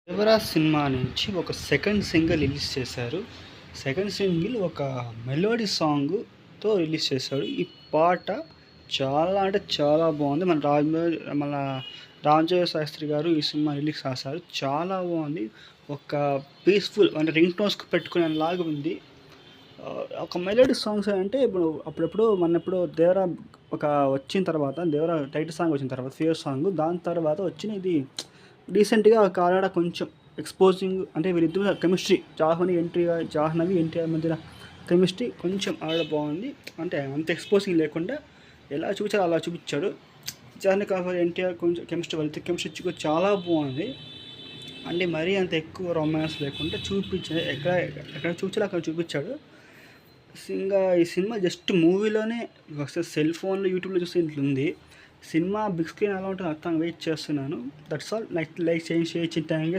'Devara' cinema నుంచి ఒక second single release చేశారు. సెకండ్ సింగిల్ ఒక మెలోడీ సాంగ్‌తో రిలీజ్ చేశాడు. ఈ పాట చాలా అంటే చాలా బావుంది. మన రామజోగయ్య శాస్త్రి గారు ఈ సినిమా లిరిక్స్ రాశారు. చాలా బావుంది. ఒక పీస్‌ఫుల్ అంటే రింగ్ టోన్స్‌కి పెట్టుకునేలాగా ఉంది. ఒక మెలోడీ సాంగ్స్ అంటే ఇప్పుడు అప్పుడెప్పుడు మొన్నెప్పుడో 'దేవరా' ఒక వచ్చిన తర్వాత 'దేవరా' టైటిల్ సాంగ్ వచ్చిన తర్వాత ఫియర్ సాంగ్ దాని తర్వాత వచ్చిన ఇది రీసెంట్‌గా కాలాడ కొంచెం ఎక్స్‌పోజింగ్ అంటే వీళ్ళిద్దరు కెమిస్ట్రీ జాహ్నవి ఎన్టీఆర్ మధ్యన కెమిస్ట్రీ కొంచెం ఆడ బాగుంది. అంటే అంత ఎక్స్‌పోజింగ్ లేకుండా ఎలా చూపించాలో అలా చూపించాడు. జాహ్నవి కాకపోతే ఎన్టీఆర్ కొంచెం కెమిస్ట్రీ వాళ్ళిద్దరి కెమిస్ట్రీ చాలా బాగుంది. అంటే మరీ అంత ఎక్కువ రొమాన్స్ లేకుండా చూపించాడు. ఎక్కడ చూపించాలో అక్కడ చూపించాడు. ఇంకా ఈ సినిమా జస్ట్ మూవీలోనే ఒకసారి సెల్ ఫోన్లో యూట్యూబ్లో చూస్తే ఇట్లుంది. సినిమా బిగ్ స్క్రీన్ ఎలా ఉంటుందో అర్థం వెయిట్ చేస్తున్నాను. That's all. లైక్ చేయండి, షేర్ చేయండి. Thank you.